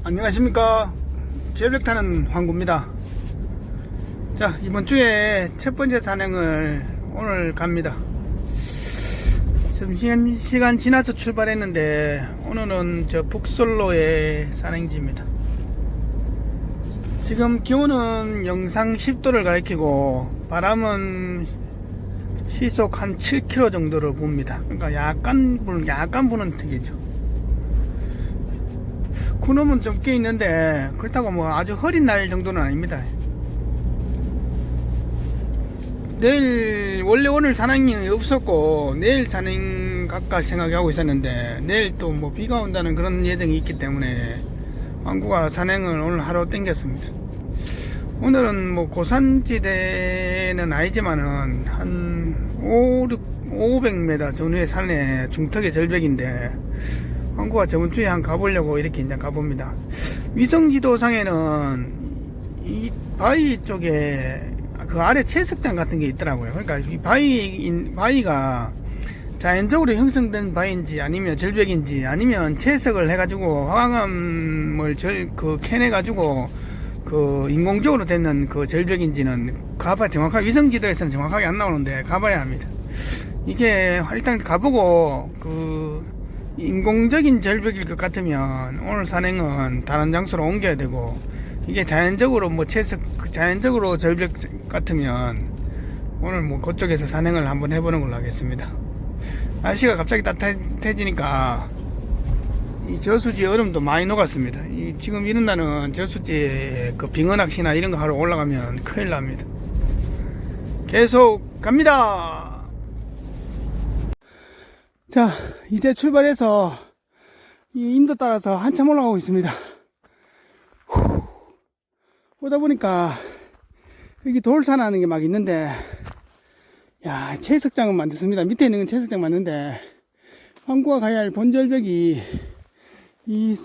안녕하십니까. 절벽 타는 황구입니다. 자, 이번 주에 첫 번째 산행을 오늘 갑니다. 점심시간 지나서 출발했는데 오늘은 저 북솔로의 산행지입니다. 지금 기온은 영상 10도를 가리키고 바람은 시속 한 7km 정도로 붑니다. 그러니까 약간 부는 특이죠. 구름은 좀 껴 있는데 그렇다고 뭐 아주 흐린 날 정도는 아닙니다. 내일 원래 오늘 산행이 없었고 내일 산행 갈까 생각하고 있었는데 내일 또 뭐 비가 온다는 그런 예정이 있기 때문에 왕구가 산행을 오늘 하루 땡겼습니다. 오늘은 뭐 고산지대는 아니지만은 한 500m 전후의 산에 중턱의 절벽인데 왕구가 저번 주에 한 가보려고 이렇게 이제 가봅니다. 위성지도상에는 이 바위 쪽에 그 아래 채석장 같은 게 있더라고요. 그러니까 이 바위가 자연적으로 형성된 바위인지 아니면 절벽인지 아니면 채석을 해가지고 화강암을 캐내가지고 그 인공적으로 되는 그 절벽인지는 정확하게 위성지도에서는 정확하게 안 나오는데 가봐야 합니다. 이게 일단 가보고 그 인공적인 절벽일 것 같으면 오늘 산행은 다른 장소로 옮겨야 되고 이게 자연적으로 자연적으로 절벽 같으면 오늘 뭐 그쪽에서 산행을 한번 해보는 걸로 하겠습니다. 날씨가 갑자기 따뜻해지니까 이 저수지 얼음도 많이 녹았습니다. 지금 이런 날은 저수지에 그 빙어낚시나 이런 거 하러 올라가면 큰일 납니다. 계속 갑니다. 자, 이제 출발해서 이 인도 따라서 한참 올라가고 있습니다. 오다 보니까 여기 돌산 하는 게 막 있는데, 야, 채석장은 만들습니다. 밑에 있는 건 채석장 맞는데, 황구가 가야 할 본절벽이 이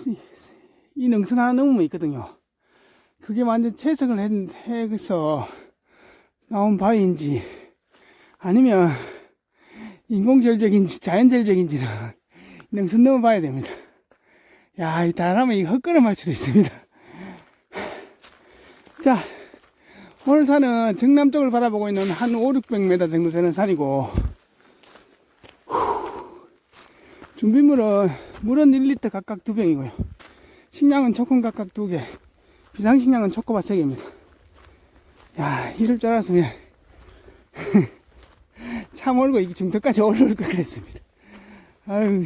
능선 하나 넘으면 있거든요. 그게 완전 채석을 해서 나온 바위인지, 아니면 인공절벽인지 자연절벽인지는 능선 넘어봐야 됩니다. 야, 이 잘하면 이 헛걸음 할 수도 있습니다. 자, 오늘 산은 정남 쪽을 바라보고 있는 한 500-600m 정도 되는 산이고, 준비물은 물은 1리터 각각 2병이고요. 식량은 초콘 각각 2개, 비상식량은 초코바 3개입니다. 야, 이럴 줄 알았으면 차 몰고 이 중턱까지 올라올 것 같습니다. 아유,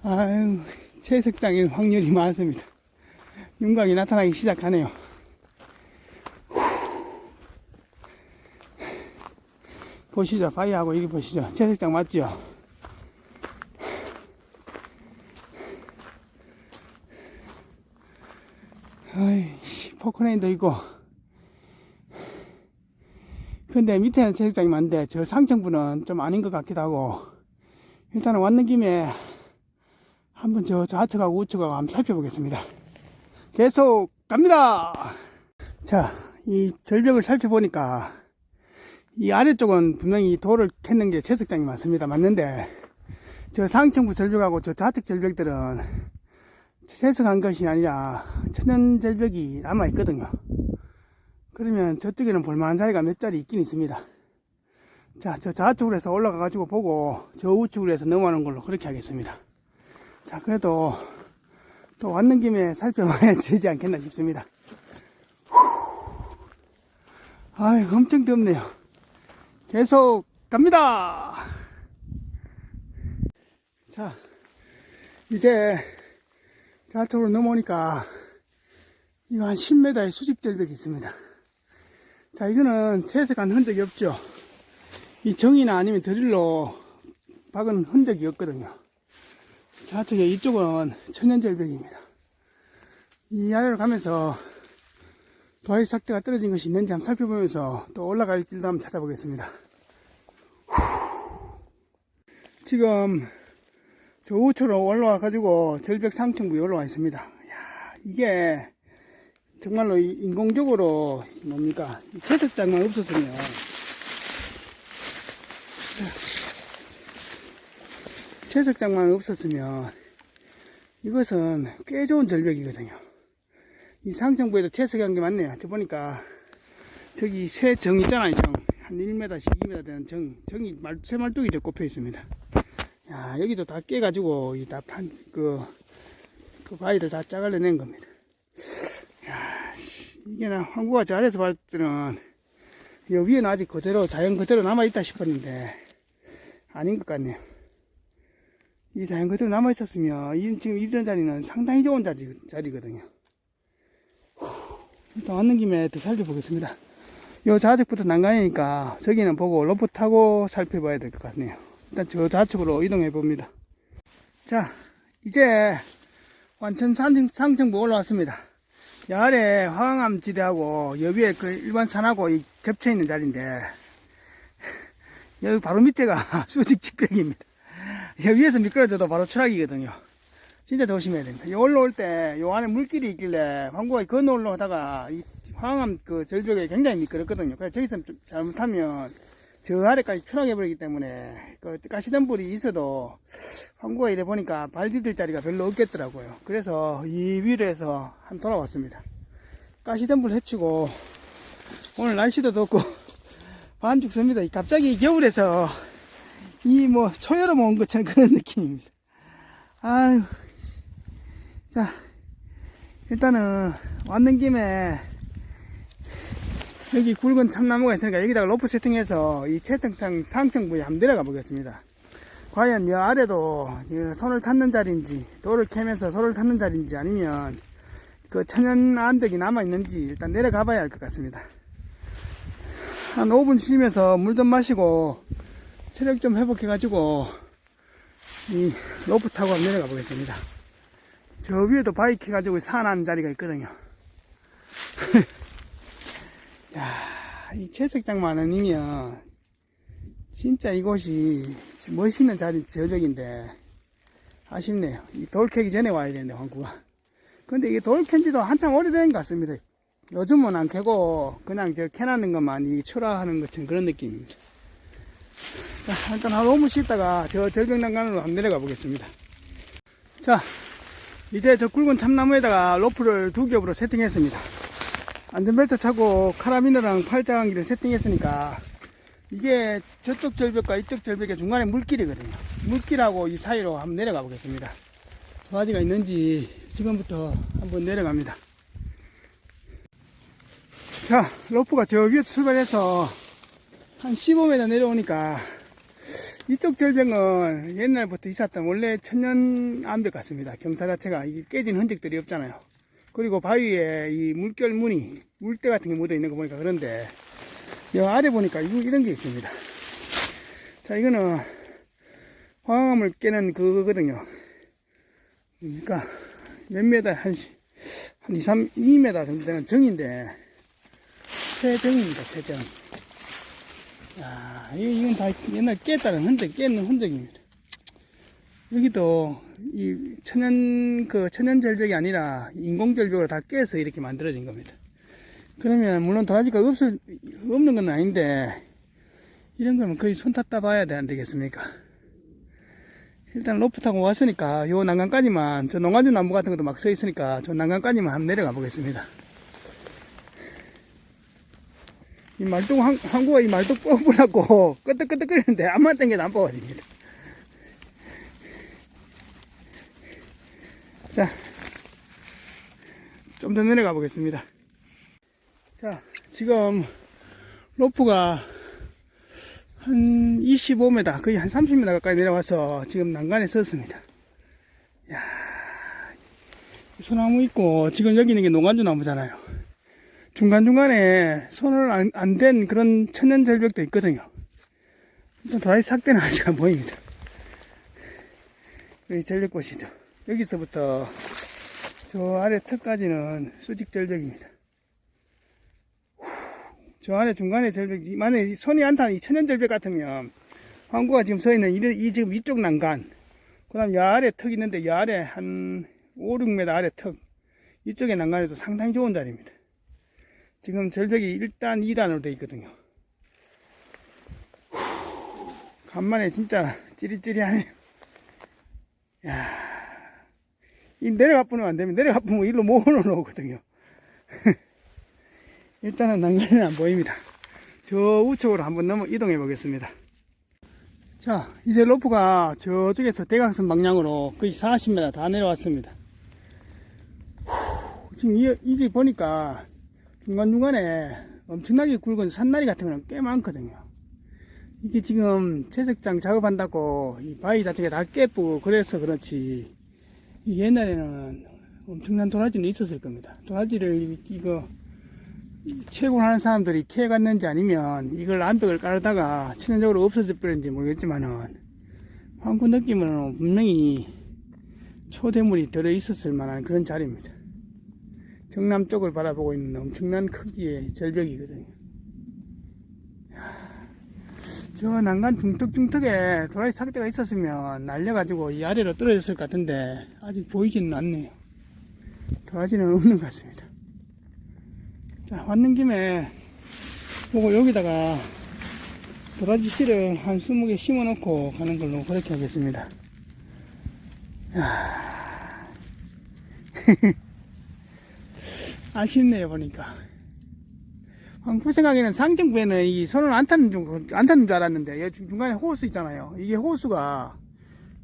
아유, 채석장일 확률이 많습니다. 윤곽이 나타나기 시작하네요. 보시죠. 바위하고 이리 보시죠. 채석장 맞죠? 아이, 포크레인도 있고. 근데 밑에는 채석장이 많은데 저 상층부는 좀 아닌 것 같기도 하고, 일단은 왔는 김에 한번 저 좌측하고 우측하고 한번 살펴보겠습니다. 계속 갑니다. 자, 이 절벽을 살펴보니까 이 아래쪽은 분명히 돌을 캤는 게 채석장이 많습니다. 맞는데 저 상층부 절벽하고 저 좌측 절벽들은 채석한 것이 아니라 천연 절벽이 남아 있거든요. 그러면 저쪽에는 볼만한 자리가 몇 자리 있긴 있습니다. 자, 저 좌측으로 해서 올라가 가지고 보고 저 우측으로 해서 넘어가는 걸로 그렇게 하겠습니다. 자, 그래도 또 왔는 김에 살펴봐야 되지 않겠나 싶습니다. 아유, 엄청 덥네요. 계속 갑니다. 자, 이제 좌측으로 넘어오니까 이거 한 10m의 수직절벽이 있습니다. 자, 이거는 채석한 흔적이 없죠. 이 정이나 아니면 드릴로 박은 흔적이 없거든요. 좌측에 이쪽은 천연절벽입니다. 이 아래로 가면서 도화지 삭대가 떨어진 것이 있는지 한번 살펴보면서 또 올라갈 길도 한번 찾아보겠습니다. 지금 저 우측으로 올라와 가지고 절벽 상층부에 올라와 있습니다. 야, 이게 정말로 인공적으로 뭡니까? 채석장만 없었으면 채석장만 없었으면 이것은 꽤 좋은 절벽이거든요. 이 상층부에도 채석한 게 많네요. 저 보니까 저기 새 정 있잖아요. 정. 한 1m씩 2m 되는 정이 새 말뚝이 저 꼽혀 있습니다. 야, 여기도 다 깨가지고 그 바위를 다 짜갈려낸 겁니다. 야, 이게 나 황구가 저 아래에서 봤을 때는 여 위에는 아직 그대로 자연 그대로 남아있다 싶었는데 아닌 것 같네요. 이 자연 그대로 남아있었으면 지금 이런 자리는 상당히 좋은 자리거든요. 일단 왔는 김에 더 살펴보겠습니다. 요 좌측부터 난간이니까 저기는 보고 로프 타고 살펴봐야 될 것 같네요. 일단 저 좌측으로 이동해 봅니다. 자, 이제 완천 상층부 올라왔습니다. 여 아래 화강암 지대하고 여 위에 그 일반 산하고 접쳐 있는 자리인데 여기 바로 밑에가 수직 직벽입니다. 여 위에서 미끄러져도 바로 추락이거든요. 진짜 조심해야 됩니다. 요 올라올 때 요 안에 물길이 있길래 황구가 건너 올라오다가 이 황암 그 절벽에 굉장히 미끄럽거든요. 그래서 저기서 좀 잘못하면 저 아래까지 추락해버리기 때문에 그 가시덤불이 있어도 황구가 이래 보니까 발 디딜 자리가 별로 없겠더라고요. 그래서 이 위로 해서 한 돌아왔습니다. 가시덤불 해치고 오늘 날씨도 덥고 반죽 섭니다. 갑자기 겨울에서 이 뭐 초여름 온 것처럼 그런 느낌입니다. 아유, 자 일단은 왔는 김에 여기 굵은 참나무가 있으니까 여기다가 로프 세팅해서 이 최측상 상층부에 한번 내려가 보겠습니다. 과연 이 아래도 손을 탔는 자리인지 돌을 캐면서 손을 탔는 자리인지 아니면 그 천연 암벽이 남아있는지 일단 내려가 봐야 할 것 같습니다. 한 5분 쉬면서 물 좀 마시고 체력 좀 회복해 가지고 이 로프 타고 한번 내려가 보겠습니다. 저 위에도 바이크 가지고 산한 자리가 있거든요. 야, 이 채석장만 아니면 진짜 이곳이 멋있는 절벽인데 아쉽네요. 이 돌 캐기 전에 와야 되는데 황구가. 근데 이게 돌 캔지도 한참 오래된 것 같습니다. 요즘은 안 캐고 그냥 저 캐나는 것만 이 초라하는 것처럼 그런 느낌입니다. 자, 일단 한 5분 쉬다가 저 절벽 난간으로 한번 내려가 보겠습니다. 자, 이제 저 굵은 참나무에다가 로프를 2겹으로 세팅했습니다. 안전벨트 차고 카라비너랑 팔자강기를 세팅했으니까 이게 저쪽 절벽과 이쪽 절벽의 중간에 물길이거든요. 물길하고 이 사이로 한번 내려가 보겠습니다. 도화지가 있는지 지금부터 한번 내려갑니다. 자, 로프가 저 위에 출발해서 한 15m 내려오니까 이쪽 절벽은 옛날부터 있었던 원래 천연 암벽 같습니다. 경사 자체가 이게 깨진 흔적들이 없잖아요. 그리고 바위에 이 물결 무늬, 물때 같은 게 묻어 있는 거 보니까 그런데 여 아래 보니까 이런 게 있습니다. 자, 이거는 황암을 깨는 그거거든요. 그러니까 몇 메다 한 2, 2m 정도 되는 정인데 새정입니다. 새정. 야, 이건 다 옛날 깼다는 깼는 흔적입니다. 여기도 이 천연 절벽이 아니라 인공 절벽으로 다 깨서 이렇게 만들어진 겁니다. 그러면 물론 도화지가 없는 건 아닌데 이런 거면 거의 손 탔다 봐야 안 되겠습니까? 일단 로프 타고 왔으니까 요 난간까지만, 저 농아주 나무 같은 것도 막 서 있으니까 저 난간까지만 한번 내려가 보겠습니다. 이 말뚝 항구가 이 말뚝 뽑으라고 끄덕끄덕거리는데 암만 땡겨도 안 뽑아집니다. 자, 좀 더 내려가 보겠습니다. 자, 지금 로프가 한 25m, 거의 한 30m 가까이 내려와서 지금 난간에 섰습니다. 야, 소나무 있고 지금 여기 있는 게 농간주 나무잖아요. 중간중간에 손을 안 댄 그런 천연 절벽도 있거든요. 일단 도라지 삭대는 아직 안 보입니다. 여기 절벽꽃이죠. 여기서부터 저 아래 턱까지는 수직 절벽입니다. 저 안에 중간에 절벽, 만약에 손이 안 타는 이 천연 절벽 같으면 황구가 지금 서 있는 지금 이쪽 난간, 그 다음 여 아래 턱 있는데 여 아래 한 5, 6m 아래 턱, 이쪽의 난간에도 상당히 좋은 자리입니다. 지금 절벽이 1단, 2단으로 되어 있거든요. 간만에 진짜 찌릿찌릿하네요. 야, 이 내려가 보면 안 되면 내려가 보면 일로 모아놓거든요. 일단은 난간은 안 보입니다. 저 우측으로 한번 이동해 보겠습니다. 자, 이제 로프가 저쪽에서 대각선 방향으로 거의 40m 다 내려왔습니다. 지금 이게 보니까 중간중간에 엄청나게 굵은 산나리 같은 거는 꽤 많거든요. 이게 지금 채석장 작업한다고 이 바위 자체가 다 깨쁘고 그래서 그렇지, 옛날에는 엄청난 도라지는 있었을 겁니다. 도라지를 이거 채굴하는 사람들이 캐갔는지 아니면 이걸 암벽을 깔다가 천연적으로 없어져 버렸는지 모르겠지만은, 황구 느낌으로는 분명히 초대물이 들어있었을 만한 그런 자리입니다. 정남 쪽을 바라보고 있는 엄청난 크기의 절벽이거든요. 저 난간 중턱중턱에 도라지 삭대가 있었으면 날려가지고 이 아래로 떨어졌을 것 같은데 아직 보이지는 않네요. 도라지는 없는 것 같습니다. 자, 왔는 김에 보고 여기다가 도라지 씨를 한 20개 심어 놓고 가는 걸로 그렇게 하겠습니다. 아쉽네요, 보니까. 황구 생각에는 상정부에는 이 손을 안 타는 줄 알았는데, 여기 중간에 호수 있잖아요. 이게 호수가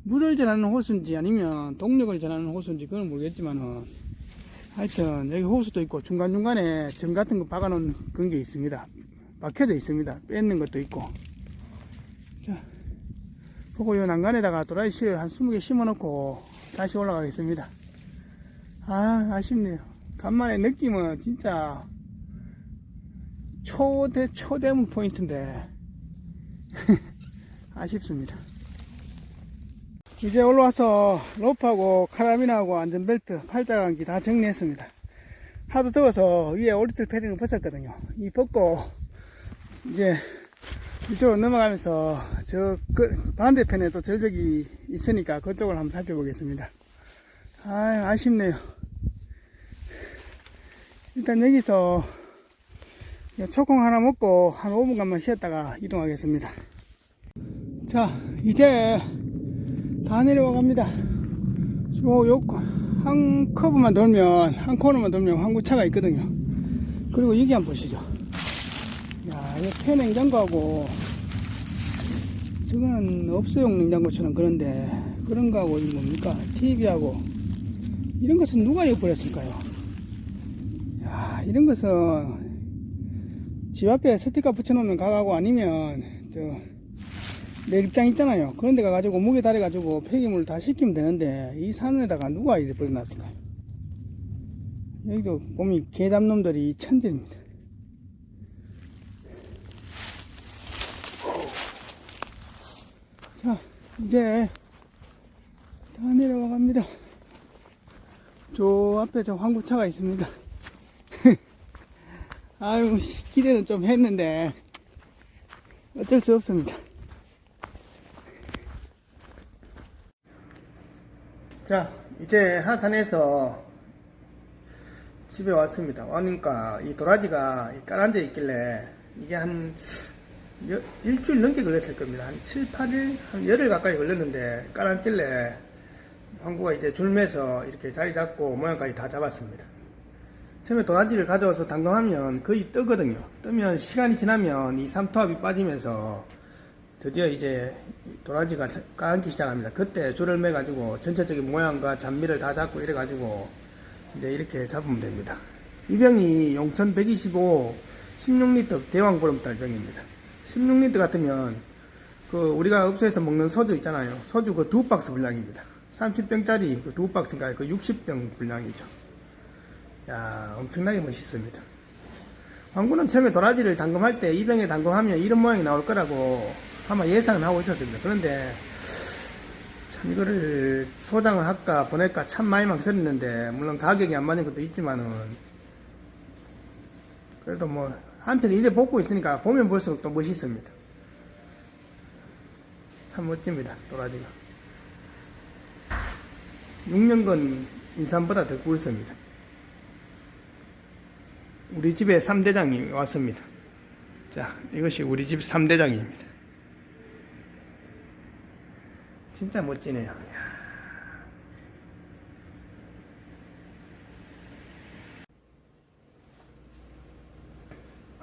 물을 전하는 호수인지 아니면 동력을 전하는 호수인지 그건 모르겠지만은, 하여튼 여기 호수도 있고 중간중간에 정 같은 거 박아 놓은 그런 게 있습니다. 박혀져 있습니다. 뺏는 것도 있고. 자, 보고 요 난간에다가 도라지 씨를 한 20개 심어 놓고 다시 올라가겠습니다. 아쉽네요. 간만에 느낌은 진짜 초대문 포인트인데 아쉽습니다. 이제 올라와서 로프하고 카라비나하고 안전벨트, 팔자감기 다 정리했습니다. 하도 더워서 위에 오리틀 패딩을 벗었거든요. 이 벗고 이제 이쪽으로 넘어가면서 저 반대편에 또 절벽이 있으니까 그쪽을 한번 살펴보겠습니다. 아쉽네요. 일단 여기서 초콩 하나 먹고 한 5분간만 쉬었다가 이동하겠습니다. 자, 이제 다 내려와 갑니다. 한 커브만 돌면, 한 코너만 돌면 항구차가 있거든요. 그리고 여기 한번 보시죠. 야, 이 폐냉장고하고, 저거는 업소용 냉장고처럼 그런데, 그런 거하고, 이 뭡니까? TV하고, 이런 것은 누가 엿버렸을까요? 야, 이런 것은, 집 앞에 스티커 붙여놓으면 가가고 아니면, 내립장 있잖아요. 그런 데 가가지고 무게 달아가지고 폐기물 다 씻기면 되는데 이 산에다가 누가 이제 버려놨을까요? 여기도 보면 개 잡놈들이 천재입니다. 자, 이제 다 내려와 갑니다. 저 앞에 저 황구차가 있습니다. 아유, 기대는 좀 했는데 어쩔 수 없습니다. 자, 이제 하산해서 집에 왔습니다. 와니까 이 도라지가 깔아앉아 있길래 이게 한 일주일 넘게 걸렸을 겁니다. 한 7, 8일, 한 열흘 가까이 걸렸는데 깔아앉길래 황구가 이제 줄매서 이렇게 자리 잡고 모양까지 다 잡았습니다. 처음에 도라지를 가져와서 담궈하면 거의 뜨거든요. 뜨면 시간이 지나면 이 삼투압이 빠지면서 드디어 이제 도라지가 까기 시작합니다. 그때 줄을 매가지고 전체적인 모양과 잔미를 다 잡고 이래가지고 이제 이렇게 잡으면 됩니다. 이 병이 용천 125 16리터 대왕보름달 병입니다. 16리터 같으면 우리가 업소에서 먹는 소주 있잖아요. 소주 그 2박스 분량입니다. 30병짜리 그 2박스인가 그 60병 분량이죠. 야, 엄청나게 멋있습니다. 황구는 처음에 도라지를 담금할 때 이 병에 담금하면 이런 모양이 나올 거라고 아마 예상은 하고 있었습니다. 그런데 참 이거를 소장을 할까 보낼까 참 많이 망설였는데, 물론 가격이 안 맞는 것도 있지만은 그래도 뭐 한편 이래 뽑고 있으니까 보면 볼수록 또 멋있습니다. 참 멋집니다. 도라지가 6년근 인삼보다 더 굵습니다. 우리 집에 3대장이 왔습니다. 자, 이것이 우리 집 3대장입니다. 진짜 멋지네요.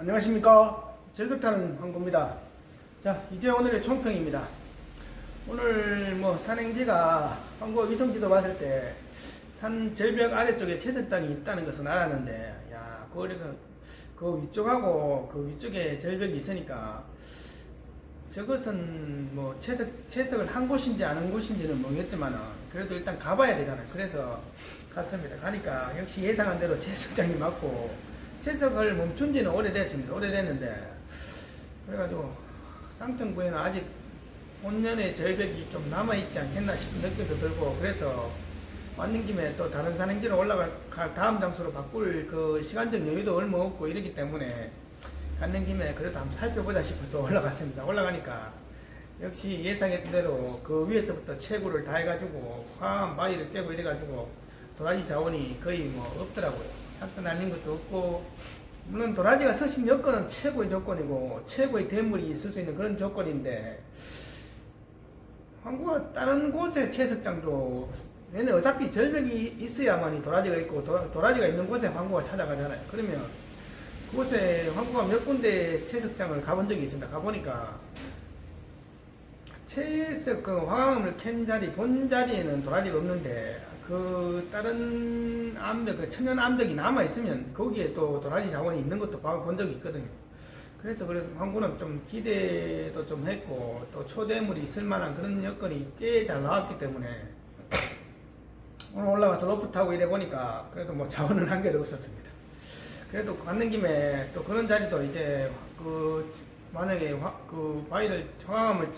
안녕하십니까. 절벽타는 황구입니다. 자, 이제 오늘의 총평입니다. 오늘 뭐 산행지가 황구 위성지도 봤을 때 산 절벽 아래쪽에 채석장이 있다는 것은 알았는데, 야, 그 위쪽하고 그 위쪽에 절벽이 있으니까 저것은 뭐 채석을 한 곳인지 아는 곳인지는 모르겠지만은 그래도 일단 가봐야 되잖아요. 그래서 갔습니다. 가니까 역시 예상한 대로 채석장이 맞고, 채석을 멈춘 지는 오래됐습니다. 오래됐는데, 그래가지고 쌍통부에는 아직 본연의 절벽이 좀 남아있지 않겠나 싶은 느낌도 들고, 그래서 왔는 김에 또 다른 산행지로 올라갈 다음 장소로 바꿀 그 시간적 여유도 얼마 없고 이러기 때문에 갔는 김에 그래도 한번 살펴보자 싶어서 올라갔습니다. 올라가니까 역시 예상했던 대로 그 위에서부터 채굴을 다 해가지고 화한 바위를 깨고 이래가지고 도라지 자원이 거의 뭐 없더라고요. 산도 날린 것도 없고, 물론 도라지가 서식 여건은 최고의 조건이고 최고의 대물이 있을 수 있는 그런 조건인데, 황구가 다른 곳에 채석장도, 얘는 어차피 절벽이 있어야만이 도라지가 있고 도라지가 있는 곳에 황구가 찾아가잖아요. 그러면 그곳에 황구가 몇 군데 채석장을 가본 적이 있습니다. 가보니까 채석 그 화강암을 캔 자리, 본 자리에는 도라지가 없는데, 그 다른 암벽, 그 천연 암벽이 남아 있으면 거기에 또 도라지 자원이 있는 것도 본 적이 있거든요. 그래서 황구는 좀 기대도 좀 했고, 또 초대물이 있을 만한 그런 여건이 꽤 잘 나왔기 때문에 오늘 올라가서 로프 타고 이래 보니까 그래도 뭐 자원은 한 개도 없었습니다. 그래도 갔는 김에 또 그런 자리도 이제 만약에 그 바위를 화강암을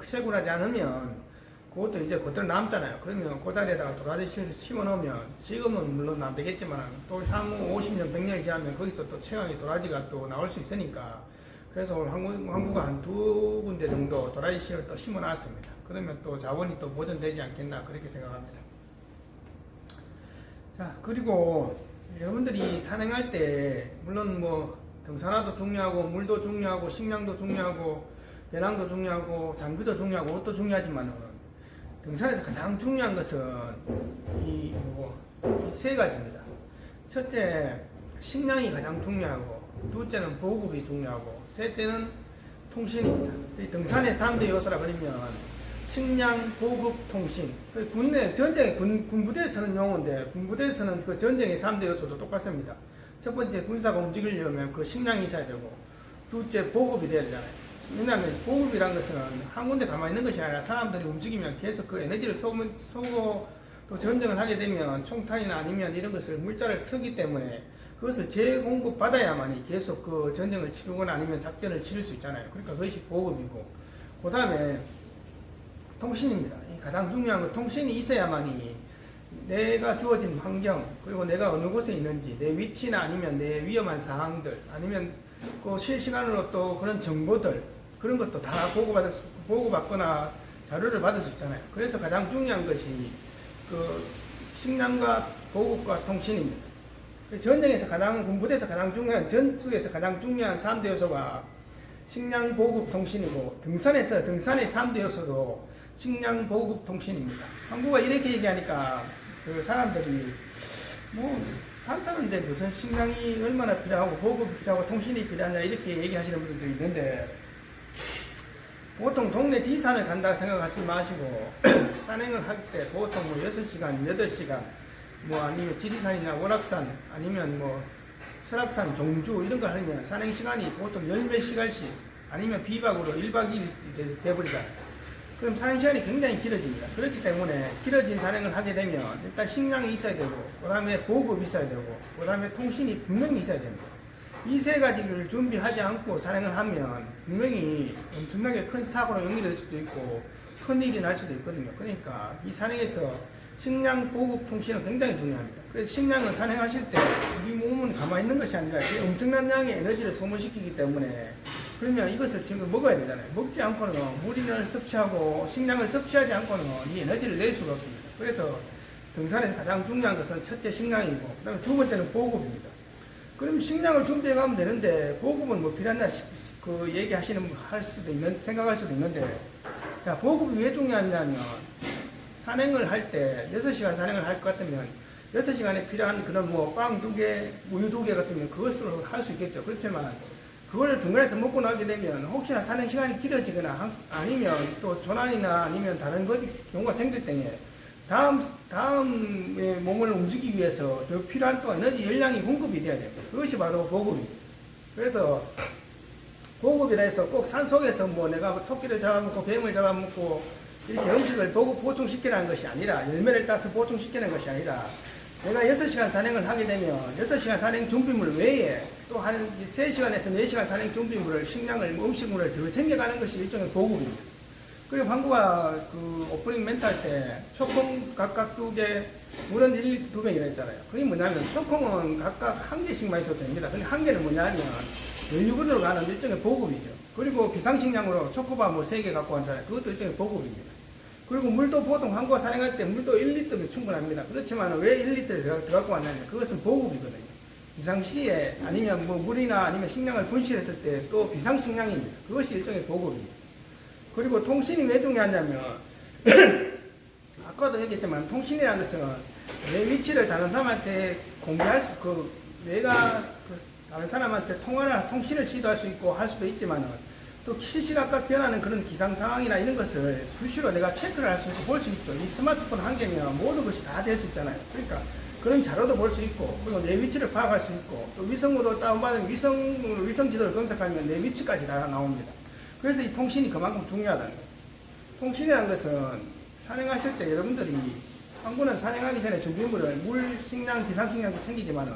채굴하지 않으면 그것도 이제 그대로 남잖아요. 그러면 그 자리에다가 도라지 심어 놓으면, 지금은 물론 안 되겠지만 또 향후 50년, 100년이 지나면 거기서 또 최강의 도라지가 또 나올 수 있으니까, 그래서 오늘 황구가 한 두 군데 정도 도라지 씨를 또 심어 놨습니다. 그러면 또 자원이 또 보존되지 않겠나 그렇게 생각합니다. 자, 그리고 여러분들이 산행할 때 물론 뭐 등산화도 중요하고 물도 중요하고 식량도 중요하고 배낭도 중요하고 장비도 중요하고 옷도 중요하지만은, 등산에서 가장 중요한 것은 이 세 가지입니다. 첫째, 식량이 가장 중요하고, 둘째는 보급이 중요하고, 셋째는 통신입니다. 등산의 3대 요소라 그러면 식량, 보급, 통신. 전쟁에 군부대에 쓰는 용어인데, 군부대에서는 그 전쟁의 3대 요소도 똑같습니다. 첫 번째, 군사가 움직이려면 그 식량이 있어야 되고, 둘째, 보급이 돼야 되잖아요. 왜냐하면 보급이란 것은 한 군데 가만히 있는 것이 아니라 사람들이 움직이면 계속 그 에너지를 쏘고 또 전쟁을 하게 되면 총탄이나 아니면 이런 것을 물자를 쓰기 때문에 그것을 재공급 받아야만이 계속 그 전쟁을 치르거나 아니면 작전을 치를 수 있잖아요. 그러니까 그것이 보급이고, 그 다음에 통신입니다. 가장 중요한 건 통신이 있어야만이 내가 주어진 환경, 그리고 내가 어느 곳에 있는지, 내 위치나 아니면 내 위험한 상황들, 아니면 그 실시간으로 또 그런 정보들, 그런 것도 다 보고받거나 자료를 받을 수 있잖아요. 그래서 가장 중요한 것이 그 식량과 보급과 통신입니다. 전쟁에서 군부대에서 가장 중요한, 전투에서 가장 중요한 3대 요소가 식량, 보급, 통신이고, 등산의 3대 요소도 식량, 보급, 통신입니다. 한국가 이렇게 얘기하니까 그 사람들이 뭐 산 타는데 무슨 식량이 얼마나 필요하고 보급이 필요하고 통신이 필요하냐 이렇게 얘기하시는 분들도 있는데, 보통 동네 뒷산을 간다 생각하지 마시고 산행을 할 때 보통 뭐 6시간, 8시간 뭐 아니면 지리산이나 월악산 아니면 뭐 설악산, 종주 이런 걸 하면 산행 시간이 보통 10몇 시간씩 아니면 비박으로 1박 2일 돼버리잖아요. 그럼 산행 시간이 굉장히 길어집니다. 그렇기 때문에 길어진 산행을 하게 되면 일단 식량이 있어야 되고, 그 다음에 보급이 있어야 되고, 그 다음에 통신이 분명히 있어야 됩니다. 이 세 가지를 준비하지 않고 산행을 하면 분명히 엄청나게 큰 사고로 연결될 수도 있고 큰 일이 날 수도 있거든요. 그러니까 이 산행에서 식량, 보급, 통신은 굉장히 중요합니다. 그래서 식량은 산행하실 때 우리 몸은 가만히 있는 것이 아니라 엄청난 양의 에너지를 소모시키기 때문에, 그러면 이것을 지금 먹어야 되잖아요. 먹지 않고는 물을 섭취하고 식량을 섭취하지 않고는 이 에너지를 낼 수가 없습니다. 그래서 등산에서 가장 중요한 것은 첫째 식량이고, 그 다음에 두 번째는 보급입니다. 그럼 식량을 준비해 가면 되는데 보급은 뭐 필요하냐 생각할 수도 있는데, 자, 보급이 왜 중요하냐면 산행을 할 때 6시간 산행을 할 것 같으면 6시간에 필요한 그런 뭐 빵 2개, 우유 2개 같으면 그것으로 할 수 있겠죠. 그렇지만 그걸 중간에서 먹고 나게 되면 혹시나 사는 시간이 길어지거나 아니면 또 조난이나 아니면 다른 경우가 생길 때에 다음에 몸을 움직이기 위해서 더 필요한 또 에너지 열량이 공급이 돼야 돼요. 그것이 바로 보급입니다. 그래서 보급이라 해서 꼭 산속에서 뭐 내가 뭐 토끼를 잡아먹고 뱀을 잡아먹고 이렇게 음식을 보충시키라는 것이 아니라 열매를 따서 보충시키는 것이 아니라 내가 6시간 산행을 하게 되면 6시간 산행 준비물 외에 또 한 3시간에서 4시간 산행 준비물을 식량을 음식물을 더 챙겨가는 것이 일종의 보급입니다. 그리고 방구가 그 오프닝 멘트 할 때 초콩 각각 2개, 물은 1리터 2병이라 했잖아요. 그게 뭐냐면 초콩은 각각 1개씩만 있어도 됩니다. 근데 1개는 뭐냐면 연유분으로 가는 일종의 보급이죠. 그리고 비상식량으로 초코바 뭐 3개 갖고 왔잖아요. 그것도 일종의 보급입니다. 그리고 물도 보통 한국어 산행할 때 물도 1리터면 충분합니다. 그렇지만 왜 1리터를 더 갖고 왔냐면 그것은 보급이거든요. 비상시에 아니면 뭐 물이나 아니면 식량을 분실했을 때 또 비상식량입니다. 그것이 일종의 보급입니다. 그리고 통신이 왜 중요하냐면 아까도 얘기했지만 통신이라는 것은 내 위치를 다른 사람한테 공개할 수, 내가 다른 사람한테 통신을 시도할 수 있고 할 수도 있지만 또 시시각각 변하는 그런 기상 상황이나 이런 것을 수시로 내가 체크를 할 수 있고 볼 수 있죠. 이 스마트폰 한 개면 모든 것이 다 될 수 있잖아요. 그러니까 그런 자료도 볼 수 있고, 그리고 내 위치를 파악할 수 있고, 또 위성으로 다운받은 위성 지도를 검색하면 내 위치까지 다 나옵니다. 그래서 이 통신이 그만큼 중요하다는 거예요. 통신이라는 것은 산행하실 때 여러분들이 항구는 산행하기 전에 준비물을 물, 식량, 비상식량도 챙기지만은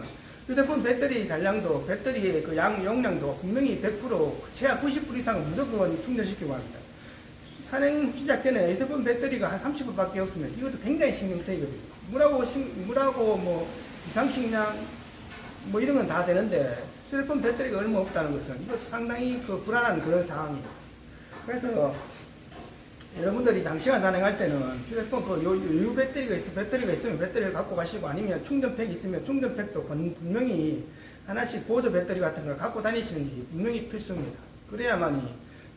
휴대폰 배터리 잔량도 배터리의 그 용량도 분명히 100% 최하 90% 이상은 무조건 충전시키고 합니다. 산행 시작 전에 휴대폰 배터리가 한 30%밖에 없으면 이것도 굉장히 신경 쓰이거든요. 물하고 뭐 비상식량 뭐 이런 건 다 되는데 휴대폰 배터리가 얼마 없다는 것은 이것도 상당히 그 불안한 그런 상황이에요. 그래서 여러분들이 장시간 산행할 때는 휴대폰 그 유유 배터리가 있으면 배터리를 갖고 가시고 아니면 충전팩 있으면 충전팩도 분명히 하나씩 보조 배터리 같은 걸 갖고 다니시는 게 분명히 필수입니다. 그래야만이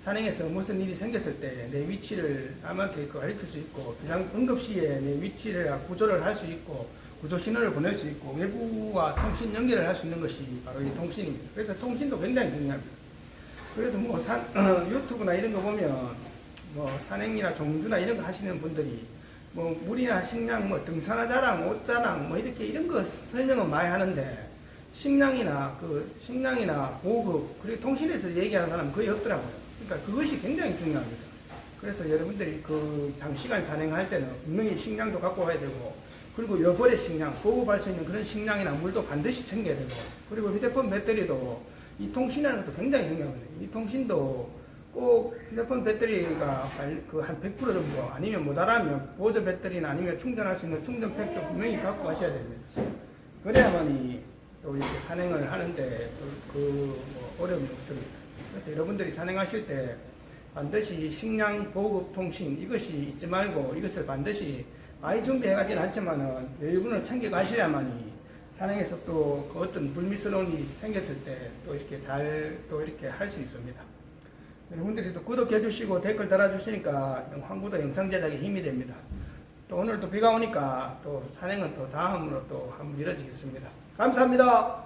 산행에서 무슨 일이 생겼을 때 내 위치를 남한테 가르칠 수 있고 비상 응급시에 내 위치를 구조를 할 수 있고 구조 신호를 보낼 수 있고 외부와 통신 연결을 할 수 있는 것이 바로 이 통신입니다. 그래서 통신도 굉장히 중요합니다. 그래서 뭐 유튜브나 이런 거 보면 뭐 산행이나 종주나 이런 거 하시는 분들이 뭐 물이나 식량, 뭐 등산화 자랑, 옷 자랑, 뭐 이렇게 이런 거 설명은 많이 하는데 식량이나 보급 그리고 통신에서 얘기하는 사람은 거의 없더라고요. 그러니까 그것이 굉장히 중요합니다. 그래서 여러분들이 그 장시간 산행할 때는 분명히 식량도 갖고 와야 되고 그리고 여벌의 식량, 보급할 수 있는 그런 식량이나 물도 반드시 챙겨야 되고 그리고 휴대폰 배터리도 이 통신이라는 것도 굉장히 중요하거든요. 이 통신도 꼭 휴대폰 배터리가 그 한 100% 정도 아니면 모자라면 보조 배터리나 아니면 충전할 수 있는 충전팩도 분명히 갖고 가셔야 됩니다. 그래야만이 또 이렇게 산행을 하는데 뭐 어려움이 없습니다. 그래서 여러분들이 산행하실 때 반드시 식량, 보급, 통신 이것이 잊지 말고 이것을 반드시 많이 준비해가지는 않지만은 여유분을 챙겨 가셔야만이 산행에서 또 그 어떤 불미스러운 일이 생겼을 때 또 이렇게 또 이렇게 할 수 있습니다. 여러분들이 또 구독해 주시고 댓글 달아주시니까 황구도 영상 제작에 힘이 됩니다. 또 오늘 또 비가 오니까 또 산행은 또 다음으로 또 한번 이뤄지겠습니다. 감사합니다.